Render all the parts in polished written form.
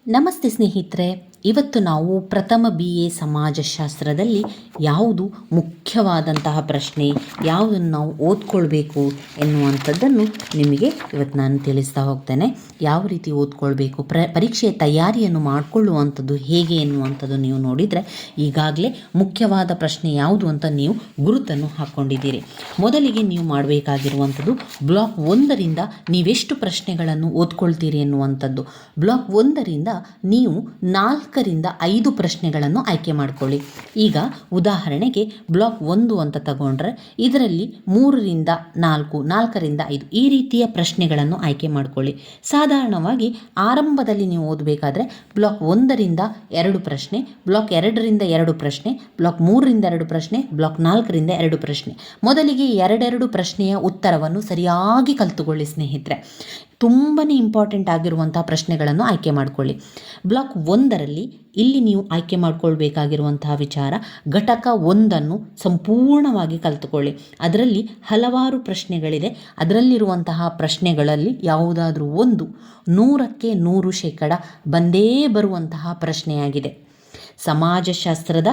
ನಮಸ್ತೆ ಸ್ನೇಹಿತರೆ, ಇವತ್ತು ನಾವು ಪ್ರಥಮ BA ಸಮಾಜಶಾಸ್ತ್ರದಲ್ಲಿ ಯಾವುದು ಮುಖ್ಯವಾದಂತಹ ಪ್ರಶ್ನೆ, ಯಾವುದನ್ನು ನಾವು ಓದ್ಕೊಳ್ಬೇಕು ಎನ್ನುವಂಥದ್ದನ್ನು ನಿಮಗೆ ಇವತ್ತು ನಾನು ತಿಳಿಸ್ತಾ ಹೋಗ್ತೇನೆ. ಯಾವ ರೀತಿ ಓದ್ಕೊಳ್ಬೇಕು, ಪರೀಕ್ಷೆಯ ತಯಾರಿಯನ್ನು ಮಾಡಿಕೊಳ್ಳುವಂಥದ್ದು ಹೇಗೆ ಎನ್ನುವಂಥದ್ದು ನೀವು ನೋಡಿದರೆ ಈಗಾಗಲೇ ಮುಖ್ಯವಾದ ಪ್ರಶ್ನೆ ಯಾವುದು ಅಂತ ನೀವು ಗುರುತನ್ನು ಹಾಕ್ಕೊಂಡಿದ್ದೀರಿ. ಮೊದಲಿಗೆ ನೀವು ಮಾಡಬೇಕಾಗಿರುವಂಥದ್ದು ಬ್ಲಾಕ್ 1ರಿಂದ ನೀವೆಷ್ಟು ಪ್ರಶ್ನೆಗಳನ್ನು ಓದ್ಕೊಳ್ತೀರಿ ಎನ್ನುವಂಥದ್ದು. ಬ್ಲಾಕ್ 1ರಿಂದ ನೀವು 4ರಿಂದ 5 ಪ್ರಶ್ನೆಗಳನ್ನು ಆಯ್ಕೆ ಮಾಡಿಕೊಳ್ಳಿ. ಈಗ ಉದಾಹರಣೆಗೆ ಬ್ಲಾಕ್ 1 ಅಂತ ತಗೊಂಡ್ರೆ ಇದರಲ್ಲಿ 3ರಿಂದ 4, 4ರಿಂದ 5 ಈ ರೀತಿಯ ಪ್ರಶ್ನೆಗಳನ್ನು ಆಯ್ಕೆ ಮಾಡಿಕೊಳ್ಳಿ. ಸಾಧಾರಣವಾಗಿ ಆರಂಭದಲ್ಲಿ ನೀವು ಓದಬೇಕಾದ್ರೆ ಬ್ಲಾಕ್ 1ರಿಂದ 2 ಪ್ರಶ್ನೆ, ಬ್ಲಾಕ್ 2ರಿಂದ 2 ಪ್ರಶ್ನೆ, ಬ್ಲಾಕ್ 3ರಿಂದ 2 ಪ್ರಶ್ನೆ, ಬ್ಲಾಕ್ 4ರಿಂದ 2 ಪ್ರಶ್ನೆ. ಮೊದಲಿಗೆ 2 ಪ್ರಶ್ನೆಯ ಉತ್ತರವನ್ನು ಸರಿಯಾಗಿ ಕಲಿತುಕೊಳ್ಳಿ ಸ್ನೇಹಿತರೆ. ತುಂಬಾ ಇಂಪಾರ್ಟೆಂಟ್ ಆಗಿರುವಂಥ ಪ್ರಶ್ನೆಗಳನ್ನು ಆಯ್ಕೆ ಮಾಡಿಕೊಳ್ಳಿ. ಬ್ಲಾಕ್ 1ರಲ್ಲಿ ಇಲ್ಲಿ ನೀವು ಆಯ್ಕೆ ಮಾಡಿಕೊಳ್ಬೇಕಾಗಿರುವಂತಹ ವಿಚಾರ, ಘಟಕ 1ಅನ್ನು ಸಂಪೂರ್ಣವಾಗಿ ಕಲಿತುಕೊಳ್ಳಿ. ಅದರಲ್ಲಿ ಹಲವಾರು ಪ್ರಶ್ನೆಗಳಿದೆ. ಅದರಲ್ಲಿರುವಂತಹ ಪ್ರಶ್ನೆಗಳಲ್ಲಿ ಯಾವುದಾದ್ರೂ ಒಂದು 100ಕ್ಕೆ 100% ಬಂದೇ ಬರುವಂತಹ ಪ್ರಶ್ನೆಯಾಗಿದೆ. ಸಮಾಜಶಾಸ್ತ್ರದ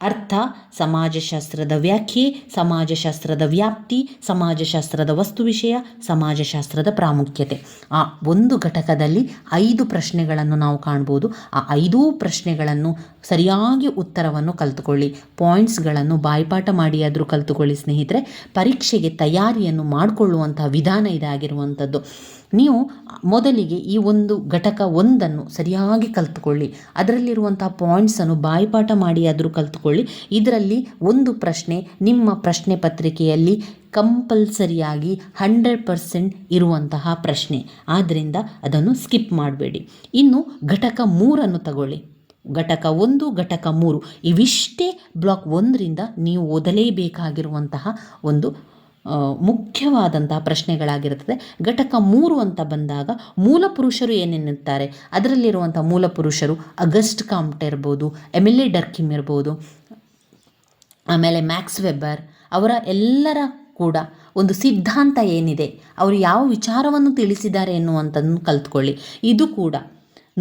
ಅರ್ಥ, ಸಮಾಜಶಾಸ್ತ್ರದ ವ್ಯಾಖ್ಯೆ, ಸಮಾಜಶಾಸ್ತ್ರದ ವ್ಯಾಪ್ತಿ, ಸಮಾಜಶಾಸ್ತ್ರದ ವಸ್ತು ವಿಷಯ, ಸಮಾಜಶಾಸ್ತ್ರದ ಪ್ರಾಮುಖ್ಯತೆ. ಆ ಒಂದು ಘಟಕದಲ್ಲಿ 5 ಪ್ರಶ್ನೆಗಳನ್ನು ನಾವು ಕಾಣ್ಬೋದು. ಆ 5 ಪ್ರಶ್ನೆಗಳನ್ನು ಸರಿಯಾಗಿ ಉತ್ತರವನ್ನು ಕಲಿತುಕೊಳ್ಳಿ. ಪಾಯಿಂಟ್ಸ್ಗಳನ್ನು ಬಾಯ್ಪಾಠ ಮಾಡಿಯಾದರೂ ಕಲಿತುಕೊಳ್ಳಿ ಸ್ನೇಹಿತರೆ. ಪರೀಕ್ಷೆಗೆ ತಯಾರಿಯನ್ನು ಮಾಡಿಕೊಳ್ಳುವಂಥ ವಿಧಾನ ಇದಾಗಿರುವಂಥದ್ದು. ನೀವು ಮೊದಲಿಗೆ ಈ ಒಂದು ಘಟಕ 1ಅನ್ನು ಸರಿಯಾಗಿ ಕಲಿತುಕೊಳ್ಳಿ. ಅದರಲ್ಲಿರುವಂಥ ಪಾಯಿಂಟ್ಸನ್ನು ಬಾಯ್ಪಾಠ ಮಾಡಿ ಆದರೂ ಕಲಿತುಕೊಳ್ಳಿ. ಇದರಲ್ಲಿ ಒಂದು ಪ್ರಶ್ನೆ ನಿಮ್ಮ ಪ್ರಶ್ನೆ ಪತ್ರಿಕೆಯಲ್ಲಿ ಕಂಪಲ್ಸರಿಯಾಗಿ 100% ಇರುವಂತಹ ಪ್ರಶ್ನೆ. ಆದ್ದರಿಂದ ಅದನ್ನು ಸ್ಕಿಪ್ ಮಾಡಬೇಡಿ. ಇನ್ನು ಘಟಕ 3ಅನ್ನು ತಗೊಳ್ಳಿ. ಘಟಕ 1, ಘಟಕ 3 ಇವಿಷ್ಟೇ ಬ್ಲಾಕ್ 1ರಿಂದ ನೀವು ಓದಲೇಬೇಕಾಗಿರುವಂತಹ ಒಂದು ಮುಖ್ಯವಾದಂತಹ ಪ್ರಶ್ನೆಗಳಾಗಿರುತ್ತದೆ. ಘಟಕ 3 ಅಂತ ಬಂದಾಗ ಮೂಲ ಪುರುಷರು ಏನೇನಿರ್ತಾರೆ, ಅದರಲ್ಲಿರುವಂಥ ಮೂಲ ಪುರುಷರು ಅಗಸ್ಟ್ ಕಾಮ್ಟೆ ಇರ್ಬೋದು, ಎಮಿಲಿ ಡರ್ಕಿಮ್ ಇರ್ಬೋದು, ಆಮೇಲೆ ಮ್ಯಾಕ್ಸ್ ವೆಬ್ಬರ್ ಅವರ ಎಲ್ಲರ ಕೂಡ ಒಂದು ಸಿದ್ಧಾಂತ ಏನಿದೆ, ಅವರು ಯಾವ ವಿಚಾರವನ್ನು ತಿಳಿಸಿದ್ದಾರೆ ಎನ್ನುವಂಥದ್ದನ್ನು ಕಲಿತ್ಕೊಳ್ಳಿ. ಇದು ಕೂಡ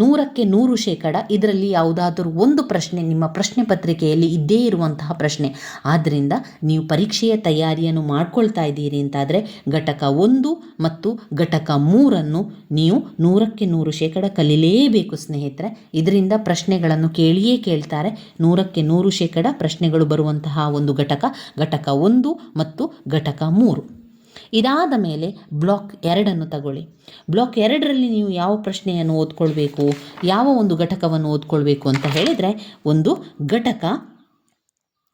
100ಕ್ಕೆ 100% ಇದರಲ್ಲಿ ಯಾವುದಾದರೂ ಒಂದು ಪ್ರಶ್ನೆ ನಿಮ್ಮ ಪ್ರಶ್ನೆ ಪತ್ರಿಕೆಯಲ್ಲಿ ಇದ್ದೇ ಇರುವಂತಹ ಪ್ರಶ್ನೆ. ಆದ್ದರಿಂದ ನೀವು ಪರೀಕ್ಷೆಯ ತಯಾರಿಯನ್ನು ಮಾಡ್ಕೊಳ್ತಾ ಇದ್ದೀರಿ ಅಂತಾದರೆ ಘಟಕ 1 ಮತ್ತು ಘಟಕ 3ಅನ್ನು ನೀವು 100ಕ್ಕೆ 100% ಕಲಿಯಲೇಬೇಕು ಸ್ನೇಹಿತರೆ. ಇದರಿಂದ ಪ್ರಶ್ನೆಗಳನ್ನು ಕೇಳಿಯೇ ಕೇಳ್ತಾರೆ. 100ಕ್ಕೆ 100% ಪ್ರಶ್ನೆಗಳು ಬರುವಂತಹ ಒಂದು ಘಟಕ 1 ಮತ್ತು ಘಟಕ 3. ಇದಾದ ಮೇಲೆ ಬ್ಲಾಕ್ 2ಅನ್ನು ತಗೊಳ್ಳಿ. ಬ್ಲಾಕ್ 2ರಲ್ಲಿ ನೀವು ಯಾವ ಪ್ರಶ್ನೆಯನ್ನು ಓದ್ಕೊಳ್ಬೇಕು, ಯಾವ ಒಂದು ಘಟಕವನ್ನು ಓದ್ಕೊಳ್ಬೇಕು ಅಂತ ಹೇಳಿದರೆ, ಒಂದು ಘಟಕ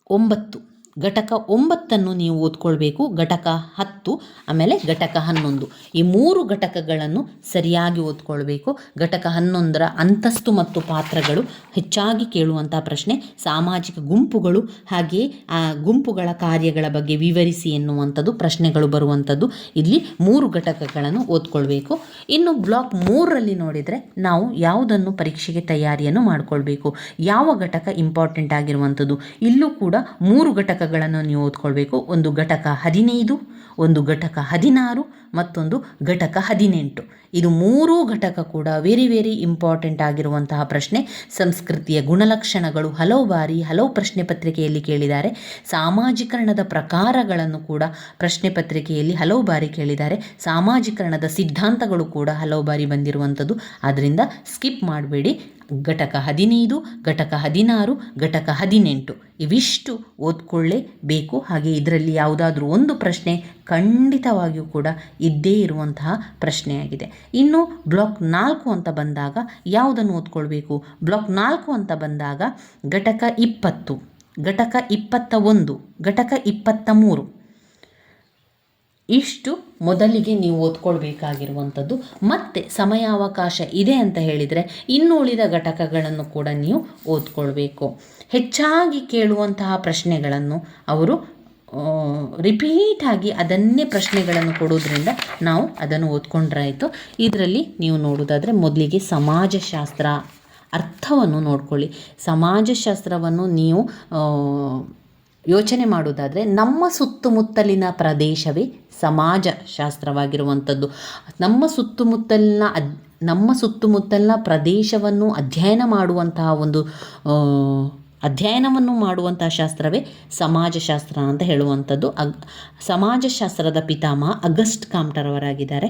9, ಘಟಕ 9ಅನ್ನು ನೀವು ಓದ್ಕೊಳ್ಬೇಕು. ಘಟಕ 10 ಆಮೇಲೆ ಘಟಕ 11 ಈ 3 ಘಟಕಗಳನ್ನು ಸರಿಯಾಗಿ ಓದ್ಕೊಳ್ಬೇಕು. ಘಟಕ 11ರ ಅಂತಸ್ತು ಮತ್ತು ಪಾತ್ರಗಳು ಹೆಚ್ಚಾಗಿ ಕೇಳುವಂಥ ಪ್ರಶ್ನೆ. ಸಾಮಾಜಿಕ ಗುಂಪುಗಳು ಹಾಗೆಯೇ ಆ ಗುಂಪುಗಳ ಕಾರ್ಯಗಳ ಬಗ್ಗೆ ವಿವರಿಸಿ ಎನ್ನುವಂಥದ್ದು ಪ್ರಶ್ನೆಗಳು ಬರುವಂಥದ್ದು. ಇಲ್ಲಿ 3 ಘಟಕಗಳನ್ನು ಓದ್ಕೊಳ್ಬೇಕು. ಇನ್ನು ಬ್ಲಾಕ್ 3ರಲ್ಲಿ ನೋಡಿದರೆ ನಾವು ಯಾವುದನ್ನು ಪರೀಕ್ಷೆಗೆ ತಯಾರಿಯನ್ನು ಮಾಡಿಕೊಳ್ಬೇಕು, ಯಾವ ಘಟಕ ಇಂಪಾರ್ಟೆಂಟ್ ಆಗಿರುವಂಥದ್ದು. ಇಲ್ಲೂ ಕೂಡ 3 ಘಟಕಗಳನ್ನು ನೀವು ಓದ್ಕೊಳ್ಬೇಕು. ಒಂದು ಘಟಕ 15, ಒಂದು ಘಟಕ 16, ಮತ್ತೊಂದು ಘಟಕ 18. ಇದು 3 ಘಟಕ ಕೂಡ ವೆರಿ ಇಂಪಾರ್ಟೆಂಟ್ ಆಗಿರುವಂತಹ ಪ್ರಶ್ನೆ. ಸಂಸ್ಕೃತಿಯ ಗುಣಲಕ್ಷಣಗಳು ಹಲವು ಬಾರಿ ಹಲವು ಪ್ರಶ್ನೆ ಪತ್ರಿಕೆಯಲ್ಲಿ ಕೇಳಿದ್ದಾರೆ. ಸಾಮಾಜೀಕರಣದ ಪ್ರಕಾರಗಳನ್ನು ಕೂಡ ಪ್ರಶ್ನೆ ಪತ್ರಿಕೆಯಲ್ಲಿ ಹಲವು ಬಾರಿ ಕೇಳಿದ್ದಾರೆ. ಸಾಮಾಜೀಕರಣದ ಸಿದ್ಧಾಂತಗಳು ಕೂಡ ಹಲವು ಬಾರಿ ಬಂದಿರುವಂಥದ್ದು. ಆದ್ದರಿಂದ ಸ್ಕಿಪ್ ಮಾಡಬೇಡಿ. ಘಟಕ 15, ಘಟಕ 16, ಘಟಕ 18 ಇವಿಷ್ಟು ಓದ್ಕೊಳ್ಳೇಬೇಕು. ಹಾಗೆ ಇದರಲ್ಲಿ ಯಾವುದಾದ್ರೂ ಒಂದು ಪ್ರಶ್ನೆ ಖಂಡಿತವಾಗಿಯೂ ಕೂಡ ಇದ್ದೇ ಇರುವಂತಹ ಪ್ರಶ್ನೆಯಾಗಿದೆ. ಇನ್ನು ಬ್ಲಾಕ್ 4 ಅಂತ ಬಂದಾಗ ಯಾವುದನ್ನು ಓದ್ಕೊಳ್ಬೇಕು? ಬ್ಲಾಕ್ 4 ಅಂತ ಬಂದಾಗ ಘಟಕ 20, ಘಟಕ 21, ಘಟಕ 23 ಇಷ್ಟು ಮೊದಲಿಗೆ ನೀವು ಓದ್ಕೊಳ್ಬೇಕಾಗಿರುವಂಥದ್ದು. ಮತ್ತು ಸಮಯಾವಕಾಶ ಇದೆ ಅಂತ ಹೇಳಿದರೆ ಇನ್ನು ಉಳಿದ ಘಟಕಗಳನ್ನು ಕೂಡ ನೀವು ಓದ್ಕೊಳ್ಬೇಕು. ಹೆಚ್ಚಾಗಿ ಕೇಳುವಂತಹ ಪ್ರಶ್ನೆಗಳನ್ನು ಅವರು ರಿಪೀಟಾಗಿ ಅದನ್ನೇ ಪ್ರಶ್ನೆಗಳನ್ನು ಕೊಡೋದ್ರಿಂದ ನಾವು ಅದನ್ನು ಓದ್ಕೊಂಡ್ರಾಯಿತು. ಇದರಲ್ಲಿ ನೀವು ನೋಡೋದಾದರೆ ಮೊದಲಿಗೆ ಸಮಾಜಶಾಸ್ತ್ರ ಅರ್ಥವನ್ನು ನೋಡ್ಕೊಳ್ಳಿ. ಸಮಾಜಶಾಸ್ತ್ರವನ್ನು ನೀವು ಯೋಚನೆ ಮಾಡೋದಾದರೆ ನಮ್ಮ ಸುತ್ತಮುತ್ತಲಿನ ಪ್ರದೇಶವೇ ಸಮಾಜಶಾಸ್ತ್ರವಾಗಿರುವಂಥದ್ದು. ನಮ್ಮ ಸುತ್ತಮುತ್ತಲಿನ ನಮ್ಮ ಸುತ್ತಮುತ್ತಲಿನ ಪ್ರದೇಶವನ್ನು ಅಧ್ಯಯನವನ್ನು ಮಾಡುವಂತಹ ಶಾಸ್ತ್ರವೇ ಸಮಾಜಶಾಸ್ತ್ರ ಅಂತ ಹೇಳುವಂಥದ್ದು. ಸಮಾಜಶಾಸ್ತ್ರದ ಪಿತಾಮಹ ಅಗಸ್ಟ್ ಕಾಮ್ಟರ್ ಅವರಾಗಿದ್ದಾರೆ.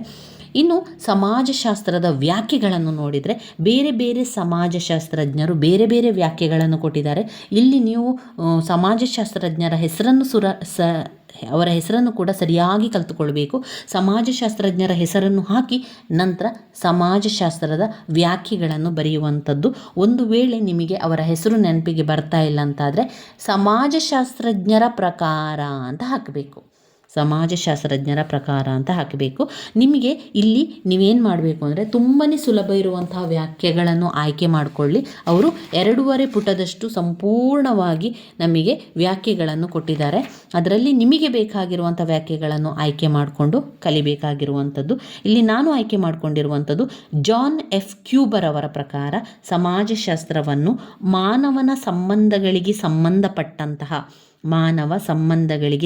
ಇನ್ನು ಸಮಾಜಶಾಸ್ತ್ರದ ವ್ಯಾಖ್ಯೆಗಳನ್ನು ನೋಡಿದರೆ ಬೇರೆ ಬೇರೆ ಸಮಾಜಶಾಸ್ತ್ರಜ್ಞರು ಬೇರೆ ಬೇರೆ ವ್ಯಾಖ್ಯೆಗಳನ್ನು ಕೊಟ್ಟಿದ್ದಾರೆ. ಇಲ್ಲಿ ನೀವು ಸಮಾಜಶಾಸ್ತ್ರಜ್ಞರ ಅವರ ಹೆಸರನ್ನು ಕೂಡ ಸರಿಯಾಗಿ ಕಲಿತುಕೊಳ್ಬೇಕು. ಸಮಾಜಶಾಸ್ತ್ರಜ್ಞರ ಹೆಸರನ್ನು ಹಾಕಿ ನಂತರ ಸಮಾಜಶಾಸ್ತ್ರದ ವ್ಯಾಖ್ಯೆಗಳನ್ನು ಬರೆಯುವಂಥದ್ದು. ಒಂದು ವೇಳೆ ನಿಮಗೆ ಅವರ ಹೆಸರು ನೆನಪಿಗೆ ಬರ್ತಾ ಇಲ್ಲ ಅಂತಾದರೆ ಸಮಾಜಶಾಸ್ತ್ರಜ್ಞರ ಪ್ರಕಾರ ಅಂತ ಹಾಕಬೇಕು. ಸಮಾಜಶಾಸ್ತ್ರಜ್ಞರ ಪ್ರಕಾರ ಅಂತ ಹಾಕಬೇಕು. ನಿಮಗೆ ಇಲ್ಲಿ ನೀವೇನು ಮಾಡಬೇಕು ಅಂದರೆ ತುಂಬಾ ಸುಲಭ ಇರುವಂತಹ ವ್ಯಾಖ್ಯೆಗಳನ್ನು ಆಯ್ಕೆ ಮಾಡಿಕೊಳ್ಳಿ. ಅವರು 2.5 ಪುಟದಷ್ಟು ಸಂಪೂರ್ಣವಾಗಿ ನಮಗೆ ವ್ಯಾಖ್ಯೆಗಳನ್ನು ಕೊಟ್ಟಿದ್ದಾರೆ. ಅದರಲ್ಲಿ ನಿಮಗೆ ಬೇಕಾಗಿರುವಂಥ ವ್ಯಾಖ್ಯೆಗಳನ್ನು ಆಯ್ಕೆ ಮಾಡಿಕೊಂಡು ಕಲಿಬೇಕಾಗಿರುವಂಥದ್ದು. ಇಲ್ಲಿ ನಾನು ಆಯ್ಕೆ ಮಾಡಿಕೊಂಡಿರುವಂಥದ್ದು ಜಾನ್ ಎಫ್ ಕ್ಯೂಬರ್ ಅವರ ಪ್ರಕಾರ ಸಮಾಜಶಾಸ್ತ್ರವನ್ನು ಮಾನವ ಸಂಬಂಧಗಳಿಗೆ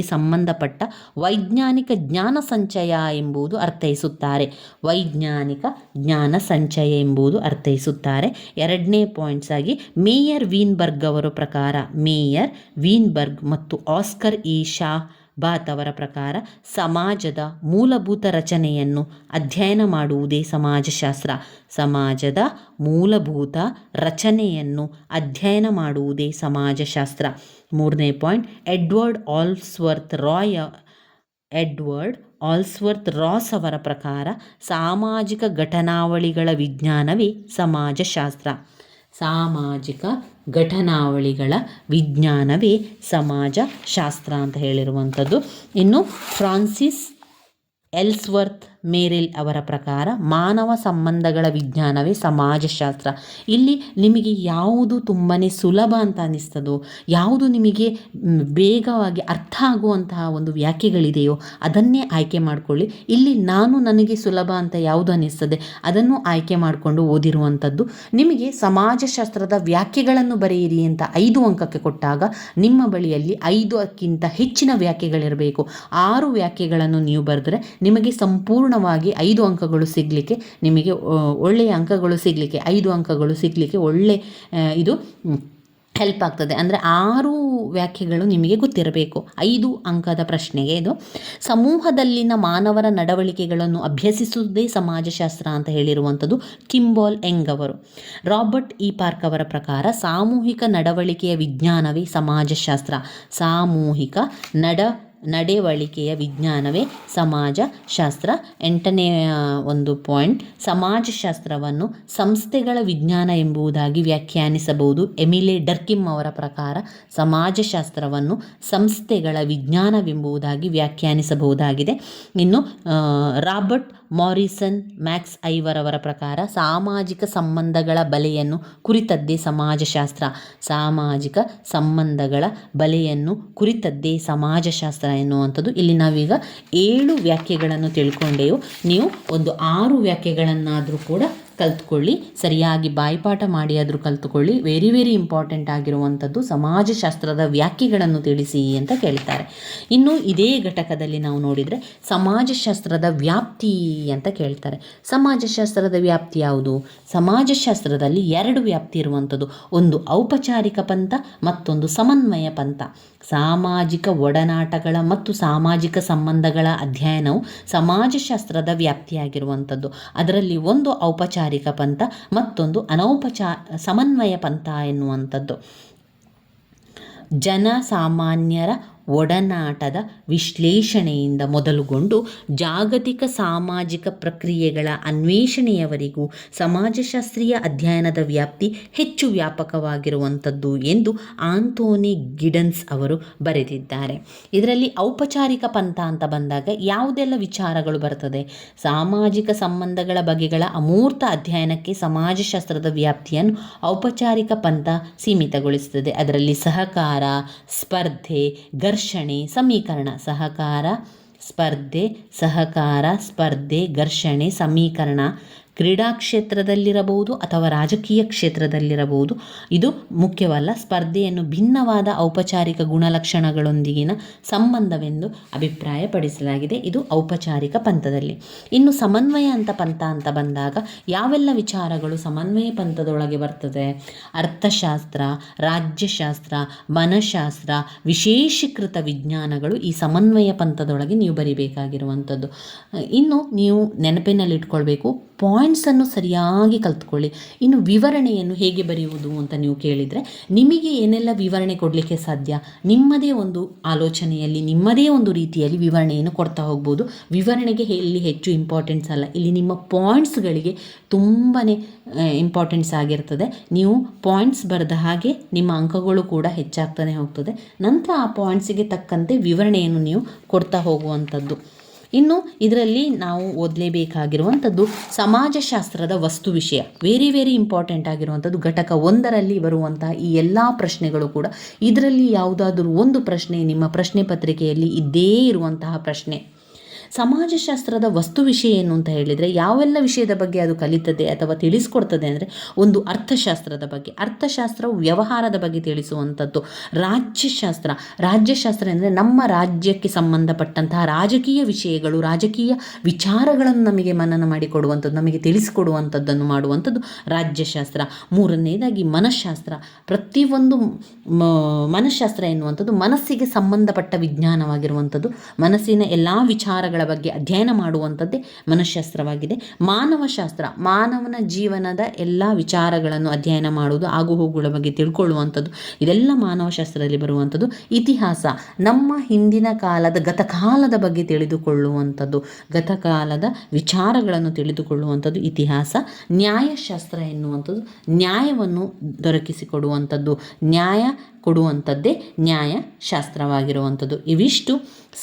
ಸಂಬಂಧಪಟ್ಟ ವೈಜ್ಞಾನಿಕ ಜ್ಞಾನ ಸಂಚಯ ಎಂಬುದು ಅರ್ಥೈಸುತ್ತಾರೆ. ವೈಜ್ಞಾನಿಕ ಜ್ಞಾನ ಸಂಚಯ ಎಂಬುದು ಅರ್ಥೈಸುತ್ತಾರೆ. 2ನೇ ಪಾಯಿಂಟ್ಸ್ ಆಗಿ ಮೇಯರ್ ವೀನ್ಬರ್ಗ್ ಅವರ ಪ್ರಕಾರ, ಮೇಯರ್ ವೀನ್ಬರ್ಗ್ ಮತ್ತು ಆಸ್ಕರ್ ಇ ಶಾಬಾತ್ ಅವರ ಪ್ರಕಾರ ಸಮಾಜದ ಮೂಲಭೂತ ರಚನೆಯನ್ನು ಅಧ್ಯಯನ ಮಾಡುವುದೇ ಸಮಾಜಶಾಸ್ತ್ರ. ಸಮಾಜದ ಮೂಲಭೂತ ರಚನೆಯನ್ನು ಅಧ್ಯಯನ ಮಾಡುವುದೇ ಸಮಾಜಶಾಸ್ತ್ರ. 3ನೇ ಪಾಯಿಂಟ್ ಎಡ್ವರ್ಡ್ ಆಲ್ಸ್ವರ್ತ್ ರಾಸ್ ಅವರ ಪ್ರಕಾರ ಸಾಮಾಜಿಕ ಘಟನಾವಳಿಗಳ ವಿಜ್ಞಾನವೇ ಸಮಾಜಶಾಸ್ತ್ರ. ಸಾಮಾಜಿಕ ಘಟನಾವಳಿಗಳ ವಿಜ್ಞಾನವೇ ಸಮಾಜಶಾಸ್ತ್ರ ಅಂತ ಹೇಳಿರುವಂಥದ್ದು. ಇನ್ನು ಫ್ರಾನ್ಸಿಸ್ ಎಲ್ಸ್ವರ್ತ್ ಮೇರಿಲ್ ಅವರ ಪ್ರಕಾರ ಮಾನವ ಸಂಬಂಧಗಳ ವಿಜ್ಞಾನವೇ ಸಮಾಜಶಾಸ್ತ್ರ. ಇಲ್ಲಿ ನಿಮಗೆ ಯಾವುದು ತುಂಬಾ ಸುಲಭ ಅಂತ ಅನ್ನಿಸ್ತದೋ, ಯಾವುದು ನಿಮಗೆ ಬೇಗವಾಗಿ ಅರ್ಥ ಆಗುವಂತಹ ಒಂದು ವ್ಯಾಖ್ಯೆಗಳಿದೆಯೋ ಅದನ್ನೇ ಆಯ್ಕೆ ಮಾಡಿಕೊಳ್ಳಿ. ಇಲ್ಲಿ ನನಗೆ ಸುಲಭ ಅಂತ ಯಾವುದು ಅನ್ನಿಸ್ತದೆ ಅದನ್ನು ಆಯ್ಕೆ ಮಾಡಿಕೊಂಡು ಓದಿರುವಂಥದ್ದು. ನಿಮಗೆ ಸಮಾಜಶಾಸ್ತ್ರದ ವ್ಯಾಖ್ಯೆಗಳನ್ನು ಬರೆಯಿರಿ ಅಂತ 5 ಅಂಕಕ್ಕೆ ಕೊಟ್ಟಾಗ ನಿಮ್ಮ ಬಳಿಯಲ್ಲಿ 5ಕ್ಕಿಂತ ಹೆಚ್ಚಿನ ವ್ಯಾಖ್ಯೆಗಳಿರಬೇಕು. 6 ವ್ಯಾಖ್ಯೆಗಳನ್ನು ನೀವು ಬರೆದರೆ ನಿಮಗೆ ಸಂಪೂರ್ಣವಾಗಿ 5 ಅಂಕಗಳು ಸಿಗಲಿಕ್ಕೆ, ನಿಮಗೆ ಒಳ್ಳೆಯ ಅಂಕಗಳು ಸಿಗಲಿಕ್ಕೆ, 5 ಅಂಕಗಳು ಸಿಗಲಿಕ್ಕೆ ಇದು ಹೆಲ್ಪ್ ಆಗ್ತದೆ. ಅಂದರೆ 6 ವ್ಯಾಖ್ಯೆಗಳು ನಿಮಗೆ ಗೊತ್ತಿರಬೇಕು 5 ಅಂಕದ ಪ್ರಶ್ನೆಗೆ. ಇದು ಸಮೂಹದಲ್ಲಿನ ಮಾನವರ ನಡವಳಿಕೆಗಳನ್ನು ಅಭ್ಯಸಿಸುವುದೇ ಸಮಾಜಶಾಸ್ತ್ರ ಅಂತ ಹೇಳಿರುವಂಥದ್ದು ಕಿಂಬಾಲ್ ಎಂಗ್ ಅವರು. ರಾಬರ್ಟ್ ಇ ಪಾರ್ಕ್ ಅವರ ಪ್ರಕಾರ ಸಾಮೂಹಿಕ ನಡವಳಿಕೆಯ ವಿಜ್ಞಾನವೇ ಸಮಾಜಶಾಸ್ತ್ರ. ಸಾಮೂಹಿಕ ನಡೆವಳಿಕೆಯ ವಿಜ್ಞಾನವೇ ಸಮಾಜಶಾಸ್ತ್ರ. 8ನೇ ಒಂದು ಪಾಯಿಂಟ್ ಸಮಾಜಶಾಸ್ತ್ರವನ್ನು ಸಂಸ್ಥೆಗಳ ವಿಜ್ಞಾನ ಎಂಬುದಾಗಿ ವ್ಯಾಖ್ಯಾನಿಸಬಹುದು. ಎಮಿಲೆ ಡರ್ಕಿಮ್ ಅವರ ಪ್ರಕಾರ ಸಮಾಜಶಾಸ್ತ್ರವನ್ನು ಸಂಸ್ಥೆಗಳ ವಿಜ್ಞಾನವೆಂಬುದಾಗಿ ವ್ಯಾಖ್ಯಾನಿಸಬಹುದಾಗಿದೆ. ಇನ್ನು ರಾಬರ್ಟ್ ಮಾರಿಸನ್ ಮ್ಯಾಕ್ಸ್ ಐವರ್ ಅವರ ಪ್ರಕಾರ ಸಾಮಾಜಿಕ ಸಂಬಂಧಗಳ ಬಲೆಯನ್ನು ಕುರಿತದ್ದೇ ಸಮಾಜಶಾಸ್ತ್ರ. ಸಾಮಾಜಿಕ ಸಂಬಂಧಗಳ ಬಲೆಯನ್ನು ಕುರಿತದ್ದೇ ಸಮಾಜಶಾಸ್ತ್ರ ಎನ್ನುವಂಥದ್ದು. ಇಲ್ಲಿ ನಾವೀಗ 7 ವ್ಯಾಖ್ಯೆಗಳನ್ನು ತಿಳ್ಕೊಂಡೆವು. ನೀವು ಒಂದು 6 ವ್ಯಾಖ್ಯೆಗಳನ್ನಾದರೂ ಕೂಡ ಕಲ್ತ್ಕೊಳ್ಳಿ, ಸರಿಯಾಗಿ ಬಾಯ್ಪಾಠ ಮಾಡಿ ಆದರೂ ಕಲ್ತ್ಕೊಳ್ಳಿ. ವೆರಿ ವೆರಿ ಇಂಪಾರ್ಟೆಂಟ್ ಆಗಿರುವಂಥದ್ದು ಸಮಾಜಶಾಸ್ತ್ರದ ವ್ಯಾಖ್ಯೆಗಳನ್ನು ತಿಳಿಸಿ ಅಂತ ಕೇಳ್ತಾರೆ. ಇನ್ನು ಇದೇ ಘಟಕದಲ್ಲಿ ನಾವು ನೋಡಿದರೆ ಸಮಾಜಶಾಸ್ತ್ರದ ವ್ಯಾಪ್ತಿ ಅಂತ ಕೇಳ್ತಾರೆ. ಸಮಾಜಶಾಸ್ತ್ರದ ವ್ಯಾಪ್ತಿ ಯಾವುದು? ಸಮಾಜಶಾಸ್ತ್ರದಲ್ಲಿ 2 ವ್ಯಾಪ್ತಿ ಇರುವಂಥದ್ದು. ಒಂದು ಔಪಚಾರಿಕ ಪಂಥ, ಮತ್ತೊಂದು ಸಮನ್ವಯ ಪಂಥ. ಸಾಮಾಜಿಕ ಒಡನಾಟಗಳ ಮತ್ತು ಸಾಮಾಜಿಕ ಸಂಬಂಧಗಳ ಅಧ್ಯಯನವು ಸಮಾಜಶಾಸ್ತ್ರದ ವ್ಯಾಪ್ತಿಯಾಗಿರುವಂಥದ್ದು. ಅದರಲ್ಲಿ ಒಂದು ಔಪಚಾರಿಕ ಪಂಥ, ಮತ್ತೊಂದು ಸಮನ್ವಯ ಪಂಥ ಎನ್ನುವಂಥದ್ದು. ಜನಸಾಮಾನ್ಯರ ಒಡನಾಟದ ವಿಶ್ಲೇಷಣೆಯಿಂದ ಮೊದಲುಗೊಂಡು ಜಾಗತಿಕ ಸಾಮಾಜಿಕ ಪ್ರಕ್ರಿಯೆಗಳ ಅನ್ವೇಷಣೆಯವರೆಗೂ ಸಮಾಜಶಾಸ್ತ್ರೀಯ ಅಧ್ಯಯನದ ವ್ಯಾಪ್ತಿ ಹೆಚ್ಚು ವ್ಯಾಪಕವಾಗಿರುವಂಥದ್ದು ಎಂದು ಆಂಥೋನಿ ಗಿಡನ್ಸ್ ಅವರು ಬರೆದಿದ್ದಾರೆ. ಇದರಲ್ಲಿ ಔಪಚಾರಿಕ ಪಂಥ ಅಂತ ಬಂದಾಗ ಯಾವುದೆಲ್ಲ ವಿಚಾರಗಳು ಬರ್ತದೆ? ಸಾಮಾಜಿಕ ಸಂಬಂಧಗಳ ಬಗೆಗಳ ಅಮೂರ್ತ ಅಧ್ಯಯನಕ್ಕೆ ಸಮಾಜಶಾಸ್ತ್ರದ ವ್ಯಾಪ್ತಿಯನ್ನು ಔಪಚಾರಿಕ ಪಂಥ ಸೀಮಿತಗೊಳಿಸುತ್ತದೆ. ಅದರಲ್ಲಿ ಸಹಕಾರ, ಸ್ಪರ್ಧೆ, ಘರ್ಷಣೆ, ಸಮೀಕರಣ. ಸಹಕಾರ, ಸ್ಪರ್ಧೆ, ಘರ್ಷಣೆ, ಸಮೀಕರಣ, ಕ್ರೀಡಾ ಕ್ಷೇತ್ರದಲ್ಲಿರಬಹುದು ಅಥವಾ ರಾಜಕೀಯ ಕ್ಷೇತ್ರದಲ್ಲಿರಬಹುದು. ಇದು ಮುಖ್ಯವಲ್ಲ. ಸ್ಪರ್ಧೆಯನ್ನು ಭಿನ್ನವಾದ ಔಪಚಾರಿಕ ಗುಣಲಕ್ಷಣಗಳೊಂದಿಗಿನ ಸಂಬಂಧವೆಂದು ಅಭಿಪ್ರಾಯಪಡಿಸಲಾಗಿದೆ. ಇದು ಔಪಚಾರಿಕ ಪಂಥದಲ್ಲಿ. ಇನ್ನು ಸಮನ್ವಯ ಪಂಥ ಅಂತ ಬಂದಾಗ ಯಾವೆಲ್ಲ ವಿಚಾರಗಳು ಸಮನ್ವಯ ಪಂಥದೊಳಗೆ ಬರ್ತದೆ? ಅರ್ಥಶಾಸ್ತ್ರ, ರಾಜ್ಯಶಾಸ್ತ್ರ, ಮನಃಶಾಸ್ತ್ರ, ವಿಶೇಷೀಕೃತ ವಿಜ್ಞಾನಗಳು ಈ ಸಮನ್ವಯ ಪಂಥದೊಳಗೆ ನೀವು ಬರಿಬೇಕಾಗಿರುವಂಥದ್ದು. ಇನ್ನು ನೀವು ನೆನಪಿನಲ್ಲಿಟ್ಕೊಳ್ಬೇಕು, ಪಾಯಿಂಟ್ಸನ್ನು ಸರಿಯಾಗಿ ಕಲ್ತ್ಕೊಳ್ಳಿ. ಇನ್ನು ವಿವರಣೆಯನ್ನು ಹೇಗೆ ಬರೆಯುವುದು ಅಂತ ನೀವು ಕೇಳಿದರೆ, ನಿಮಗೆ ಏನೆಲ್ಲ ವಿವರಣೆ ಕೊಡಲಿಕ್ಕೆ ಸಾಧ್ಯ, ನಿಮ್ಮದೇ ಒಂದು ಆಲೋಚನೆಯಲ್ಲಿ ನಿಮ್ಮದೇ ಒಂದು ರೀತಿಯಲ್ಲಿ ವಿವರಣೆಯನ್ನು ಕೊಡ್ತಾ ಹೋಗ್ಬೋದು. ವಿವರಣೆಗೆ ಇಲ್ಲಿ ಹೆಚ್ಚು ಇಂಪಾರ್ಟೆನ್ಸ್ ಅಲ್ಲ, ಇಲ್ಲಿ ನಿಮ್ಮ ಪಾಯಿಂಟ್ಸ್ಗಳಿಗೆ ತುಂಬಾ ಇಂಪಾರ್ಟೆನ್ಸ್ ಆಗಿರ್ತದೆ. ನೀವು ಪಾಯಿಂಟ್ಸ್ ಬರೆದ ಹಾಗೆ ನಿಮ್ಮ ಅಂಕಗಳು ಕೂಡ ಹೆಚ್ಚಾಗ್ತಾನೆ ಹೋಗ್ತದೆ. ನಂತರ ಆ ಪಾಯಿಂಟ್ಸಿಗೆ ತಕ್ಕಂತೆ ವಿವರಣೆಯನ್ನು ನೀವು ಕೊಡ್ತಾ ಹೋಗುವಂಥದ್ದು. ಇನ್ನು ಇದರಲ್ಲಿ ನಾವು ಓದಲೇಬೇಕಾಗಿರುವಂಥದ್ದು ಸಮಾಜಶಾಸ್ತ್ರದ ವಸ್ತು ವಿಷಯ. ವೆರಿ ಇಂಪಾರ್ಟೆಂಟ್ ಆಗಿರುವಂಥದ್ದು. ಘಟಕ 1ರಲ್ಲಿ ಬರುವಂತಹ ಈ ಎಲ್ಲ ಪ್ರಶ್ನೆಗಳು ಕೂಡ ಇದರಲ್ಲಿ ಯಾವುದಾದ್ರೂ ಒಂದು ಪ್ರಶ್ನೆ ನಿಮ್ಮ ಪ್ರಶ್ನೆ ಪತ್ರಿಕೆಯಲ್ಲಿ ಇದ್ದೇ ಇರುವಂತಹ ಪ್ರಶ್ನೆ. ಸಮಾಜಶಾಸ್ತ್ರದ ವಸ್ತು ವಿಷಯ ಏನು ಅಂತ ಹೇಳಿದರೆ, ಯಾವೆಲ್ಲ ವಿಷಯದ ಬಗ್ಗೆ ಅದು ಕಲಿತದೆ ಅಥವಾ ತಿಳಿಸ್ಕೊಡ್ತದೆ ಅಂದರೆ, ಒಂದು ಅರ್ಥಶಾಸ್ತ್ರದ ಬಗ್ಗೆ. ಅರ್ಥಶಾಸ್ತ್ರವು ವ್ಯವಹಾರದ ಬಗ್ಗೆ ತಿಳಿಸುವಂಥದ್ದು. ರಾಜ್ಯಶಾಸ್ತ್ರ ಅಂದರೆ ನಮ್ಮ ರಾಜ್ಯಕ್ಕೆ ಸಂಬಂಧಪಟ್ಟಂತಹ ರಾಜಕೀಯ ವಿಷಯಗಳು, ರಾಜಕೀಯ ವಿಚಾರಗಳನ್ನು ನಮಗೆ ಮನನ ಮಾಡಿಕೊಡುವಂಥದ್ದು, ನಮಗೆ ತಿಳಿಸಿಕೊಡುವಂಥದ್ದನ್ನು ಮಾಡುವಂಥದ್ದು ರಾಜ್ಯಶಾಸ್ತ್ರ. ಮೂರನೇದಾಗಿ ಮನಃಶಾಸ್ತ್ರ. ಪ್ರತಿಯೊಂದು ಮನಃಶಾಸ್ತ್ರ ಎನ್ನುವಂಥದ್ದು ಮನಸ್ಸಿಗೆ ಸಂಬಂಧಪಟ್ಟ ವಿಜ್ಞಾನವಾಗಿರುವಂಥದ್ದು. ಮನಸ್ಸಿನ ಎಲ್ಲ ವಿಚಾರಗಳ ಬಗ್ಗೆ ಅಧ್ಯಯನ ಮಾಡುವಂಥದ್ದೇ ಮನಃಶಾಸ್ತ್ರವಾಗಿದೆ. ಮಾನವಶಾಸ್ತ್ರ, ಮಾನವನ ಜೀವನದ ಎಲ್ಲ ವಿಚಾರಗಳನ್ನು ಅಧ್ಯಯನ ಮಾಡುವುದು, ಆಗುಹೋಗುಗಳ ಬಗ್ಗೆ ತಿಳ್ಕೊಳ್ಳುವಂಥದ್ದು, ಇದೆಲ್ಲ ಮಾನವಶಾಸ್ತ್ರದಲ್ಲಿ ಬರುವಂಥದ್ದು. ಇತಿಹಾಸ, ನಮ್ಮ ಹಿಂದಿನ ಕಾಲದ ಗತಕಾಲದ ಬಗ್ಗೆ ತಿಳಿದುಕೊಳ್ಳುವಂಥದ್ದು, ಗತಕಾಲದ ವಿಚಾರಗಳನ್ನು ತಿಳಿದುಕೊಳ್ಳುವಂಥದ್ದು ಇತಿಹಾಸ. ನ್ಯಾಯಶಾಸ್ತ್ರ ಎನ್ನುವಂಥದ್ದು ನ್ಯಾಯವನ್ನು ದೊರಕಿಸಿಕೊಡುವಂಥದ್ದು, ನ್ಯಾಯ ಕೊಡುವಂಥದ್ದೇ ನ್ಯಾಯಶಾಸ್ತ್ರವಾಗಿರುವಂಥದ್ದು. ಇವಿಷ್ಟು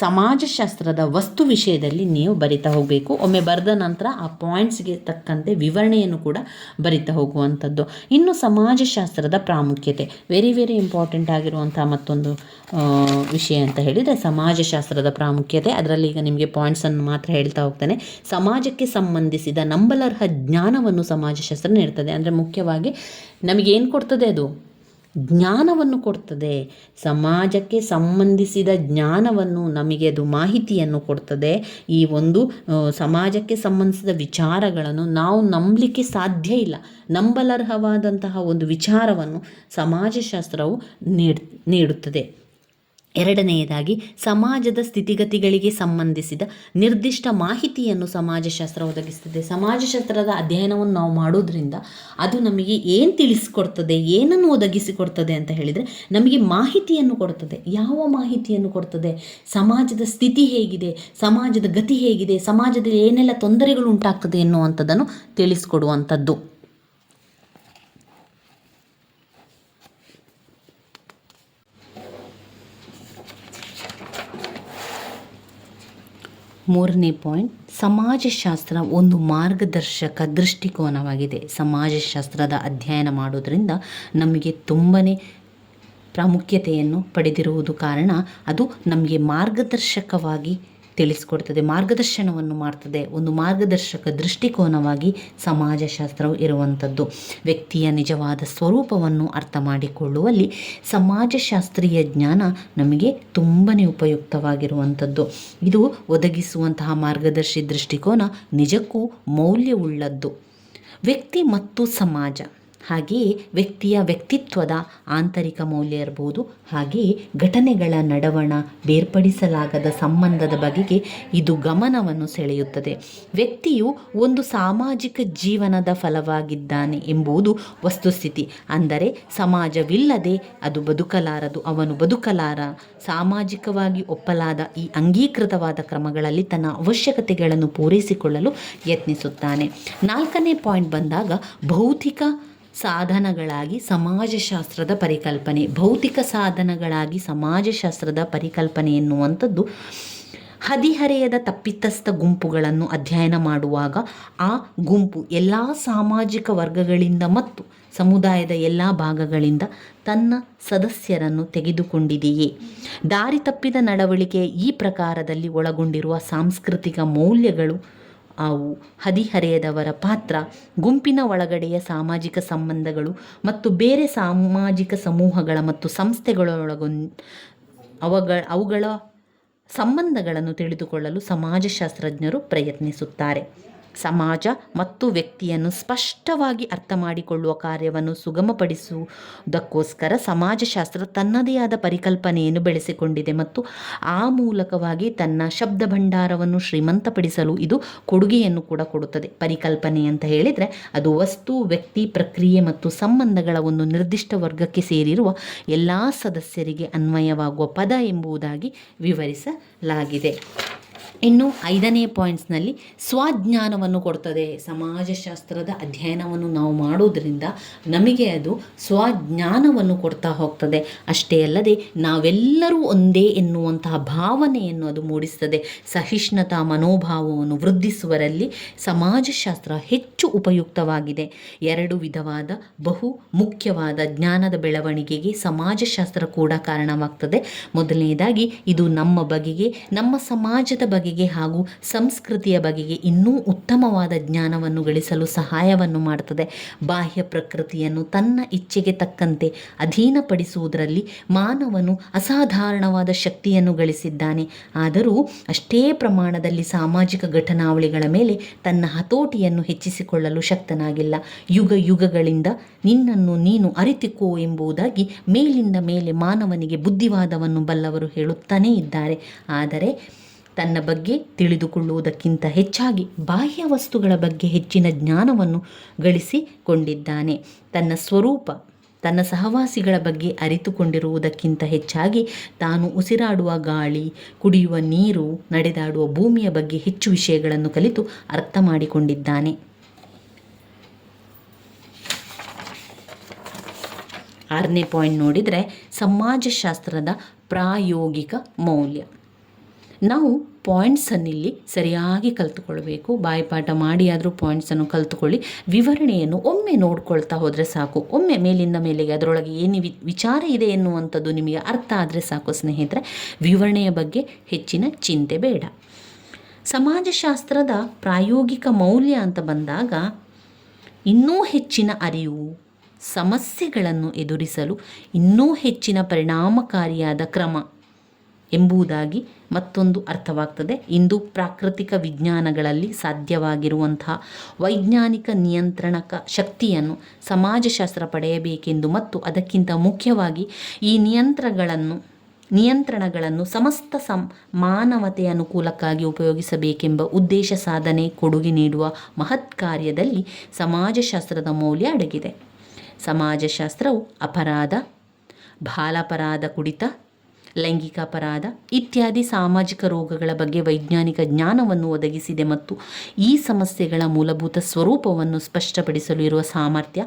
ಸಮಾಜಶಾಸ್ತ್ರದ ವಸ್ತು ವಿಷಯದಲ್ಲಿ ನೀವು ಬರಿತಾ ಹೋಗಬೇಕು. ಒಮ್ಮೆ ಬರೆದ ನಂತರ ಆ ಪಾಯಿಂಟ್ಸ್ಗೆ ತಕ್ಕಂತೆ ವಿವರಣೆಯನ್ನು ಕೂಡ ಬರಿತಾ ಹೋಗುವಂಥದ್ದು. ಇನ್ನು ಸಮಾಜಶಾಸ್ತ್ರದ ಪ್ರಾಮುಖ್ಯತೆ, ವೆರಿ ಇಂಪಾರ್ಟೆಂಟ್ ಆಗಿರುವಂಥ ಮತ್ತೊಂದು ವಿಷಯ ಅಂತ ಹೇಳಿದರೆ ಸಮಾಜಶಾಸ್ತ್ರದ ಪ್ರಾಮುಖ್ಯತೆ. ಅದರಲ್ಲಿ ಈಗ ನಿಮಗೆ ಪಾಯಿಂಟ್ಸನ್ನು ಮಾತ್ರ ಹೇಳ್ತಾ ಹೋಗ್ತಾನೆ. ಸಮಾಜಕ್ಕೆ ಸಂಬಂಧಿಸಿದ ನಂಬಲರ್ಹ ಜ್ಞಾನವನ್ನು ಸಮಾಜಶಾಸ್ತ್ರ ನೀಡ್ತದೆ. ಅಂದರೆ ಮುಖ್ಯವಾಗಿ ನಮಗೇನು ಕೊಡ್ತದೆ? ಅದು ಜ್ಞಾನವನ್ನು ಕೊಡ್ತದೆ. ಸಮಾಜಕ್ಕೆ ಸಂಬಂಧಿಸಿದ ಜ್ಞಾನವನ್ನು, ನಮಗೆ ಅದು ಮಾಹಿತಿಯನ್ನು ಕೊಡ್ತದೆ. ಈ ಒಂದು ಸಮಾಜಕ್ಕೆ ಸಂಬಂಧಿಸಿದ ವಿಚಾರಗಳನ್ನು ನಾವು ನಂಬಲಿಕ್ಕೆ ಸಾಧ್ಯ ಇಲ್ಲ. ನಂಬಲರ್ಹವಾದಂತಹ ಒಂದು ವಿಚಾರವನ್ನು ಸಮಾಜಶಾಸ್ತ್ರವು ನೀಡುತ್ತದೆ. ಎರಡನೆಯದಾಗಿ ಸಮಾಜದ ಸ್ಥಿತಿಗತಿಗಳಿಗೆ ಸಂಬಂಧಿಸಿದ ನಿರ್ದಿಷ್ಟ ಮಾಹಿತಿಯನ್ನು ಸಮಾಜಶಾಸ್ತ್ರ ಒದಗಿಸ್ತದೆ. ಸಮಾಜಶಾಸ್ತ್ರದ ಅಧ್ಯಯನವನ್ನು ನಾವು ಮಾಡೋದ್ರಿಂದ ಅದು ನಮಗೆ ಏನು ತಿಳಿಸಿಕೊಡ್ತದೆ, ಏನನ್ನು ಒದಗಿಸಿಕೊಡ್ತದೆ ಅಂತ ಹೇಳಿದರೆ, ನಮಗೆ ಮಾಹಿತಿಯನ್ನು ಕೊಡ್ತದೆ. ಯಾವ ಮಾಹಿತಿಯನ್ನು ಕೊಡ್ತದೆ? ಸಮಾಜದ ಸ್ಥಿತಿ ಹೇಗಿದೆ, ಸಮಾಜದ ಗತಿ ಹೇಗಿದೆ, ಸಮಾಜದಲ್ಲಿ ಏನೆಲ್ಲ ತೊಂದರೆಗಳು ಉಂಟಾಗ್ತದೆ ಎನ್ನುವಂಥದ್ದನ್ನು ತಿಳಿಸಿಕೊಡುವಂಥದ್ದು. ಮೂರನೇ ಪಾಯಿಂಟ್, ಸಮಾಜಶಾಸ್ತ್ರ ಒಂದು ಮಾರ್ಗದರ್ಶಕ ದೃಷ್ಟಿಕೋನವಾಗಿದೆ. ಸಮಾಜಶಾಸ್ತ್ರದ ಅಧ್ಯಯನ ಮಾಡೋದ್ರಿಂದ ನಮಗೆ ತುಂಬಾ ಪ್ರಾಮುಖ್ಯತೆಯನ್ನು ಪಡೆದಿರುವುದು ಕಾರಣ ಅದು ನಮಗೆ ಮಾರ್ಗದರ್ಶಕವಾಗಿ ತಿಳಿಸ್ಕೊಡ್ತದೆ, ಮಾರ್ಗದರ್ಶನವನ್ನು ಮಾಡ್ತದೆ. ಒಂದು ಮಾರ್ಗದರ್ಶಕ ದೃಷ್ಟಿಕೋನವಾಗಿ ಸಮಾಜಶಾಸ್ತ್ರವು ಇರುವಂಥದ್ದು. ವ್ಯಕ್ತಿಯ ನಿಜವಾದ ಸ್ವರೂಪವನ್ನು ಅರ್ಥ ಮಾಡಿಕೊಳ್ಳುವಲ್ಲಿ ಸಮಾಜಶಾಸ್ತ್ರೀಯ ಜ್ಞಾನ ನಮಗೆ ತುಂಬಾ ಉಪಯುಕ್ತವಾಗಿರುವಂಥದ್ದು. ಇದು ಒದಗಿಸುವಂತಹ ಮಾರ್ಗದರ್ಶಿ ದೃಷ್ಟಿಕೋನ ನಿಜಕ್ಕೂ ಮೌಲ್ಯವುಳ್ಳದ್ದು. ವ್ಯಕ್ತಿ ಮತ್ತು ಸಮಾಜ, ಹಾಗೆಯೇ ವ್ಯಕ್ತಿಯ ವ್ಯಕ್ತಿತ್ವದ ಆಂತರಿಕ ಮೌಲ್ಯ ಇರಬಹುದು, ಹಾಗೆಯೇ ಘಟನೆಗಳ ನಡವಣ, ಬೇರ್ಪಡಿಸಲಾಗದ ಸಂಬಂಧದ ಬಗೆಗೆ ಇದು ಗಮನವನ್ನು ಸೆಳೆಯುತ್ತದೆ. ವ್ಯಕ್ತಿಯು ಒಂದು ಸಾಮಾಜಿಕ ಜೀವನದ ಫಲವಾಗಿದ್ದಾನೆ ಎಂಬುದು ವಸ್ತುಸ್ಥಿತಿ. ಅಂದರೆ ಸಮಾಜವಿಲ್ಲದೆ ಅದು ಬದುಕಲಾರದು, ಅವನು ಬದುಕಲಾರ. ಸಾಮಾಜಿಕವಾಗಿ ಒಪ್ಪಲಾದ ಈ ಅಂಗೀಕೃತವಾದ ಕ್ರಮಗಳಲ್ಲಿ ತನ್ನ ಅವಶ್ಯಕತೆಗಳನ್ನು ಪೂರೈಸಿಕೊಳ್ಳಲು ಯತ್ನಿಸುತ್ತಾನೆ. ನಾಲ್ಕನೇ ಪಾಯಿಂಟ್ ಬಂದಾಗ ಭೌತಿಕ ಸಾಧನಗಳಾಗಿ ಸಮಾಜಶಾಸ್ತ್ರದ ಪರಿಕಲ್ಪನೆ. ಭೌತಿಕ ಸಾಧನಗಳಾಗಿ ಸಮಾಜಶಾಸ್ತ್ರದ ಪರಿಕಲ್ಪನೆ ಎನ್ನುವಂಥದ್ದು ಹದಿಹರೆಯದ ತಪ್ಪಿತಸ್ಥ ಗುಂಪುಗಳನ್ನು ಅಧ್ಯಯನ ಮಾಡುವಾಗ ಆ ಗುಂಪು ಎಲ್ಲ ಸಾಮಾಜಿಕ ವರ್ಗಗಳಿಂದ ಮತ್ತು ಸಮುದಾಯದ ಎಲ್ಲ ಭಾಗಗಳಿಂದ ತನ್ನ ಸದಸ್ಯರನ್ನು ತೆಗೆದುಕೊಂಡಿದೆಯೇ? ದಾರಿ ತಪ್ಪಿದ ನಡವಳಿಕೆ ಈ ಪ್ರಕಾರದಲ್ಲಿ ಒಳಗೊಂಡಿರುವ ಸಾಂಸ್ಕೃತಿಕ ಮೌಲ್ಯಗಳು ಅವು ಹದಿಹರೆಯದವರ ಪಾತ್ರ, ಗುಂಪಿನ ಒಳಗಡೆಯ ಸಾಮಾಜಿಕ ಸಂಬಂಧಗಳು ಮತ್ತು ಬೇರೆ ಸಾಮಾಜಿಕ ಸಮೂಹಗಳ ಮತ್ತು ಅವುಗಳ ಸಂಬಂಧಗಳನ್ನು ತಿಳಿದುಕೊಳ್ಳಲು ಸಮಾಜಶಾಸ್ತ್ರಜ್ಞರು ಪ್ರಯತ್ನಿಸುತ್ತಾರೆ. ಸಮಾಜ ಮತ್ತು ವ್ಯಕ್ತಿಯನ್ನು ಸ್ಪಷ್ಟವಾಗಿ ಅರ್ಥ ಮಾಡಿಕೊಳ್ಳುವ ಕಾರ್ಯವನ್ನು ಸುಗಮಪಡಿಸುವುದಕ್ಕೋಸ್ಕರ ಸಮಾಜಶಾಸ್ತ್ರ ತನ್ನದೇ ಆದ ಪರಿಕಲ್ಪನೆಯನ್ನು ಬೆಳೆಸಿಕೊಂಡಿದೆ ಮತ್ತು ಆ ಮೂಲಕವಾಗಿ ತನ್ನ ಶಬ್ದ ಭಂಡಾರವನ್ನು ಶ್ರೀಮಂತಪಡಿಸಲು ಇದು ಕೊಡುಗೆಯನ್ನು ಕೂಡ ಕೊಡುತ್ತದೆ. ಪರಿಕಲ್ಪನೆ ಅಂತ ಹೇಳಿದರೆ ಅದು ವಸ್ತು, ವ್ಯಕ್ತಿ, ಪ್ರಕ್ರಿಯೆ ಮತ್ತು ಸಂಬಂಧಗಳ ಒಂದು ನಿರ್ದಿಷ್ಟ ವರ್ಗಕ್ಕೆ ಸೇರಿರುವ ಎಲ್ಲ ಸದಸ್ಯರಿಗೆ ಅನ್ವಯವಾಗುವ ಪದ ಎಂಬುದಾಗಿ ವಿವರಿಸಲಾಗಿದೆ. ಇನ್ನು 5ನೇ ಪಾಯಿಂಟ್ಸ್ನಲ್ಲಿ ಸ್ವಜ್ಞಾನವನ್ನು ಕೊಡ್ತದೆ. ಸಮಾಜಶಾಸ್ತ್ರದ ಅಧ್ಯಯನವನ್ನು ನಾವು ಮಾಡೋದರಿಂದ ನಮಗೆ ಅದು ಸ್ವಜ್ಞಾನವನ್ನು ಕೊಡ್ತಾ ಹೋಗ್ತದೆ. ಅಷ್ಟೇ ಅಲ್ಲದೆ ನಾವೆಲ್ಲರೂ ಒಂದೇ ಎನ್ನುವಂತಹ ಭಾವನೆಯನ್ನು ಅದು ಮೂಡಿಸ್ತದೆ. ಸಹಿಷ್ಣುತಾ ಮನೋಭಾವವನ್ನು ವೃದ್ಧಿಸುವರಲ್ಲಿ ಸಮಾಜಶಾಸ್ತ್ರ ಹೆಚ್ಚು ಉಪಯುಕ್ತವಾಗಿದೆ. 2 ವಿಧವಾದ ಬಹು ಮುಖ್ಯವಾದ ಜ್ಞಾನದ ಬೆಳವಣಿಗೆಗೆ ಸಮಾಜಶಾಸ್ತ್ರ ಕೂಡ ಕಾರಣವಾಗ್ತದೆ. ಮೊದಲನೇದಾಗಿ ಇದು ನಮ್ಮ ಬಗೆಗೆ, ನಮ್ಮ ಸಮಾಜದ ಬಗೆಗೆ ಹಾಗೂ ಸಂಸ್ಕೃತಿಯ ಬಗೆಗೆ ಇನ್ನೂ ಉತ್ತಮವಾದ ಜ್ಞಾನವನ್ನು ಗಳಿಸಲು ಸಹಾಯವನ್ನು ಮಾಡುತ್ತದೆ. ಬಾಹ್ಯ ಪ್ರಕೃತಿಯನ್ನು ತನ್ನ ಇಚ್ಛೆಗೆ ತಕ್ಕಂತೆ ಅಧೀನಪಡಿಸುವುದರಲ್ಲಿ ಮಾನವನು ಅಸಾಧಾರಣವಾದ ಶಕ್ತಿಯನ್ನು ಗಳಿಸಿದ್ದಾನೆ. ಆದರೂ ಅಷ್ಟೇ ಪ್ರಮಾಣದಲ್ಲಿ ಸಾಮಾಜಿಕ ಘಟನಾವಳಿಗಳ ಮೇಲೆ ತನ್ನ ಹತೋಟಿಯನ್ನು ಹೆಚ್ಚಿಸಿಕೊಳ್ಳಲು ಶಕ್ತನಾಗಿಲ್ಲ. ಯುಗಗಳಿಂದ ನಿನ್ನನ್ನು ನೀನು ಅರಿತುಕೋ ಎಂಬುದಾಗಿ ಮೇಲಿಂದ ಮೇಲೆ ಮಾನವನಿಗೆ ಬುದ್ಧಿವಾದವನ್ನು ಬಲ್ಲವರು ಹೇಳುತ್ತಾನೇ ಇದ್ದಾರೆ. ಆದರೆ ತನ್ನ ಬಗ್ಗೆ ತಿಳಿದುಕೊಳ್ಳುವುದಕ್ಕಿಂತ ಹೆಚ್ಚಾಗಿ ಬಾಹ್ಯ ವಸ್ತುಗಳ ಬಗ್ಗೆ ಹೆಚ್ಚಿನ ಜ್ಞಾನವನ್ನು ಗಳಿಸಿಕೊಂಡಿದ್ದಾನೆ. ತನ್ನ ಸ್ವರೂಪ, ತನ್ನ ಸಹವಾಸಿಗಳ ಬಗ್ಗೆ ಅರಿತುಕೊಂಡಿರುವುದಕ್ಕಿಂತ ಹೆಚ್ಚಾಗಿ ತಾನು ಉಸಿರಾಡುವ ಗಾಳಿ, ಕುಡಿಯುವ ನೀರು, ನಡೆದಾಡುವ ಭೂಮಿಯ ಬಗ್ಗೆ ಹೆಚ್ಚು ವಿಷಯಗಳನ್ನು ಕಲಿತು ಅರ್ಥ ಮಾಡಿಕೊಂಡಿದ್ದಾನೆ. 6ನೇ ಪಾಯಿಂಟ್ ನೋಡಿದರೆ ಸಮಾಜಶಾಸ್ತ್ರದ ಪ್ರಾಯೋಗಿಕ ಮೌಲ್ಯ. ನಾವು ಪಾಯಿಂಟ್ಸನ್ನಿಲ್ಲಿ ಸರಿಯಾಗಿ ಕಲಿತುಕೊಳ್ಬೇಕು. ಬಾಯಿಪಾಠ ಮಾಡಿ ಆದರೂ ಪಾಯಿಂಟ್ಸನ್ನು ಕಲಿತುಕೊಳ್ಳಿ. ವಿವರಣೆಯನ್ನು ಒಮ್ಮೆ ನೋಡ್ಕೊಳ್ತಾ ಹೋದರೆ ಸಾಕು. ಒಮ್ಮೆ ಮೇಲಿಂದ ಮೇಲೆಗೆ ಅದರೊಳಗೆ ಏನು ವಿಚಾರ ಇದೆ ಎನ್ನುವಂಥದ್ದು ನಿಮಗೆ ಅರ್ಥ ಆದರೆ ಸಾಕು ಸ್ನೇಹಿತರೆ. ವಿವರಣೆಯ ಬಗ್ಗೆ ಹೆಚ್ಚಿನ ಚಿಂತೆ ಬೇಡ. ಸಮಾಜಶಾಸ್ತ್ರದ ಪ್ರಾಯೋಗಿಕ ಮೌಲ್ಯ ಅಂತ ಬಂದಾಗ ಇನ್ನೂ ಹೆಚ್ಚಿನ ಅರಿವು, ಸಮಸ್ಯೆಗಳನ್ನು ಎದುರಿಸಲು ಇನ್ನೂ ಹೆಚ್ಚಿನ ಪರಿಣಾಮಕಾರಿಯಾದ ಕ್ರಮ ಎಂಬುದಾಗಿ ಮತ್ತೊಂದು ಅರ್ಥವಾಗ್ತದೆ. ಇಂದು ಪ್ರಾಕೃತಿಕ ವಿಜ್ಞಾನಗಳಲ್ಲಿ ಸಾಧ್ಯವಾಗಿರುವಂತಹ ವೈಜ್ಞಾನಿಕ ನಿಯಂತ್ರಣಕ ಶಕ್ತಿಯನ್ನು ಸಮಾಜಶಾಸ್ತ್ರ ಪಡೆಯಬೇಕೆಂದು ಮತ್ತು ಅದಕ್ಕಿಂತ ಮುಖ್ಯವಾಗಿ ಈ ನಿಯಂತ್ರಣಗಳನ್ನು ಸಮಸ್ತ ಮಾನವತೆಯ ಅನುಕೂಲಕ್ಕಾಗಿ ಉಪಯೋಗಿಸಬೇಕೆಂಬ ಉದ್ದೇಶ ಸಾಧನೆ ಕೊಡುಗೆ ನೀಡುವ ಮಹತ್ ಕಾರ್ಯದಲ್ಲಿ ಸಮಾಜಶಾಸ್ತ್ರದ ಮೌಲ್ಯ ಅಡಗಿದೆ. ಸಮಾಜಶಾಸ್ತ್ರವು ಅಪರಾಧ, ಬಾಲಾಪರಾಧ, ಕುಡಿತ, ಲೈಂಗಿಕ ಅಪರಾಧ ಇತ್ಯಾದಿ ಸಾಮಾಜಿಕ ರೋಗಗಳ ಬಗ್ಗೆ ವೈಜ್ಞಾನಿಕ ಜ್ಞಾನವನ್ನು ಒದಗಿಸಿದೆ ಮತ್ತು ಈ ಸಮಸ್ಯೆಗಳ ಮೂಲಭೂತ ಸ್ವರೂಪವನ್ನು ಸ್ಪಷ್ಟಪಡಿಸಲು ಇರುವ ಸಾಮರ್ಥ್ಯ,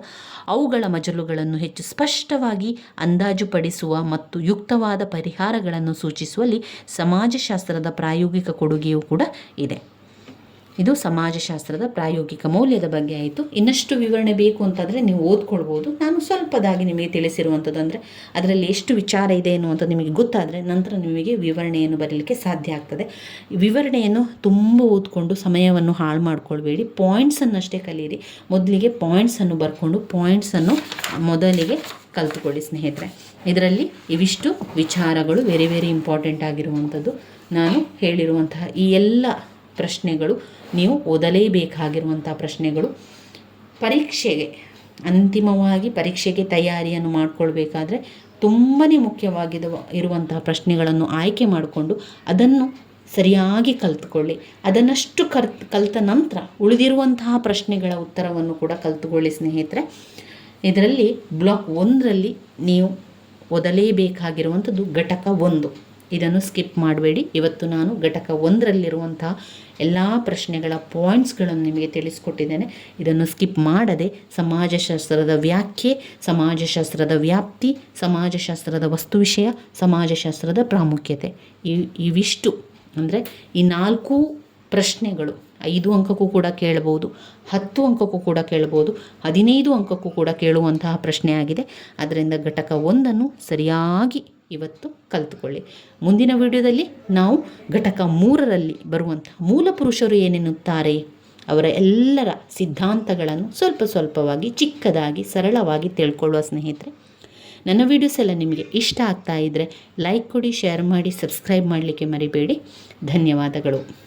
ಅವುಗಳ ಮಜಲುಗಳನ್ನು ಹೆಚ್ಚು ಸ್ಪಷ್ಟವಾಗಿ ಅಂದಾಜುಪಡಿಸುವ ಮತ್ತು ಯುಕ್ತವಾದ ಪರಿಹಾರಗಳನ್ನು ಸೂಚಿಸುವಲ್ಲಿ ಸಮಾಜಶಾಸ್ತ್ರದ ಪ್ರಾಯೋಗಿಕ ಕೊಡುಗೆಯೂ ಕೂಡ ಇದೆ. ಇದು ಸಮಾಜಶಾಸ್ತ್ರದ ಪ್ರಾಯೋಗಿಕ ಮೌಲ್ಯದ ಬಗ್ಗೆ ಆಯಿತು. ಇನ್ನಷ್ಟು ವಿವರಣೆ ಬೇಕು ಅಂತಂದರೆ ನೀವು ಓದ್ಕೊಳ್ಬೋದು. ನಾನು ಸ್ವಲ್ಪದಾಗಿ ನಿಮಗೆ ತಿಳಿಸಿರುವಂಥದ್ದು ಅಂದರೆ ಅದರಲ್ಲಿ ಎಷ್ಟು ವಿಚಾರ ಇದೆ ಎನ್ನುವಂಥದ್ದು ನಿಮಗೆ ಗೊತ್ತಾದರೆ ನಂತರ ನಿಮಗೆ ವಿವರಣೆಯನ್ನು ಬರೀಲಿಕ್ಕೆ ಸಾಧ್ಯ ಆಗ್ತದೆ. ವಿವರಣೆಯನ್ನು ತುಂಬ ಓದ್ಕೊಂಡು ಸಮಯವನ್ನು ಹಾಳು ಮಾಡ್ಕೊಳ್ಬೇಡಿ. ಪಾಯಿಂಟ್ಸನ್ನಷ್ಟೇ ಕಲೀರಿ. ಮೊದಲಿಗೆ ಪಾಯಿಂಟ್ಸನ್ನು ಬರ್ಕೊಂಡು ಪಾಯಿಂಟ್ಸನ್ನು ಮೊದಲಿಗೆ ಕಲಿತುಕೊಳ್ಳಿ ಸ್ನೇಹಿತರೆ. ಇದರಲ್ಲಿ ಇವಿಷ್ಟು ವಿಚಾರಗಳು ವೆರಿ ವೆರಿ ಇಂಪಾರ್ಟೆಂಟ್ ಆಗಿರುವಂಥದ್ದು. ನಾನು ಹೇಳಿರುವಂತಹ ಈ ಎಲ್ಲ ಪ್ರಶ್ನೆಗಳು ನೀವು ಓದಲೇಬೇಕಾಗಿರುವಂಥ ಪ್ರಶ್ನೆಗಳು. ಅಂತಿಮವಾಗಿ ಪರೀಕ್ಷೆಗೆ ತಯಾರಿಯನ್ನು ಮಾಡಿಕೊಳ್ಬೇಕಾದ್ರೆ ತುಂಬಾ ಇರುವಂತಹ ಪ್ರಶ್ನೆಗಳನ್ನು ಆಯ್ಕೆ ಮಾಡಿಕೊಂಡು ಅದನ್ನು ಸರಿಯಾಗಿ ಕಲಿತುಕೊಳ್ಳಿ. ಅದನ್ನಷ್ಟು ಕಲಿತ ನಂತರ ಉಳಿದಿರುವಂತಹ ಪ್ರಶ್ನೆಗಳ ಉತ್ತರವನ್ನು ಕೂಡ ಕಲಿತುಕೊಳ್ಳಿ ಸ್ನೇಹಿತರೆ. ಇದರಲ್ಲಿ ಬ್ಲಾಕ್ 1ರಲ್ಲಿ ನೀವು ಓದಲೇಬೇಕಾಗಿರುವಂಥದ್ದು ಘಟಕ 1. ಇದನ್ನು ಸ್ಕಿಪ್ ಮಾಡಬೇಡಿ. ಇವತ್ತು ನಾನು ಘಟಕ 1ರಲ್ಲಿರುವಂತಹ ಎಲ್ಲ ಪ್ರಶ್ನೆಗಳ ಪಾಯಿಂಟ್ಸ್ಗಳನ್ನು ನಿಮಗೆ ತಿಳಿಸ್ಕೊಟ್ಟಿದ್ದೇನೆ. ಇದನ್ನು ಸ್ಕಿಪ್ ಮಾಡದೆ ಸಮಾಜಶಾಸ್ತ್ರದ ವ್ಯಾಖ್ಯೆ, ಸಮಾಜಶಾಸ್ತ್ರದ ವ್ಯಾಪ್ತಿ, ಸಮಾಜಶಾಸ್ತ್ರದ ವಸ್ತು ವಿಷಯ, ಸಮಾಜಶಾಸ್ತ್ರದ ಪ್ರಾಮುಖ್ಯತೆ ಇವಿಷ್ಟು ಅಂದರೆ ಈ 4 ಪ್ರಶ್ನೆಗಳು 5 ಅಂಕಕ್ಕೂ ಕೂಡ ಕೇಳಬಹುದು, 10 ಅಂಕಕ್ಕೂ ಕೂಡ ಕೇಳಬಹುದು, 15 ಅಂಕಕ್ಕೂ ಕೂಡ ಕೇಳುವಂತಹ ಪ್ರಶ್ನೆ ಆಗಿದೆ. ಅದರಿಂದ ಘಟಕ 1ಅನ್ನು ಸರಿಯಾಗಿ ಇವತ್ತು ಕಲಿತುಕೊಳ್ಳಿ. ಮುಂದಿನ ವಿಡಿಯೋದಲ್ಲಿ ನಾವು ಘಟಕ 3ರಲ್ಲಿ ಬರುವಂತಹ ಮೂಲ ಪುರುಷರು ಏನೆನ್ನುತ್ತಾರೆ ಅವರ ಎಲ್ಲರ ಸಿದ್ಧಾಂತಗಳನ್ನು ಸ್ವಲ್ಪ ಸ್ವಲ್ಪವಾಗಿ ಚಿಕ್ಕದಾಗಿ ಸರಳವಾಗಿ ತಿಳ್ಕೊಳ್ಳುವ ಸ್ನೇಹಿತರೆ. ನನ್ನ ವೀಡಿಯೋಸ್ ಎಲ್ಲ ನಿಮಗೆ ಇಷ್ಟ ಆಗ್ತಾ ಇದ್ದರೆ ಲೈಕ್ ಕೊಡಿ, ಶೇರ್ ಮಾಡಿ, ಸಬ್ಸ್ಕ್ರೈಬ್ ಮಾಡಲಿಕ್ಕೆ ಮರಿಬೇಡಿ. ಧನ್ಯವಾದಗಳು.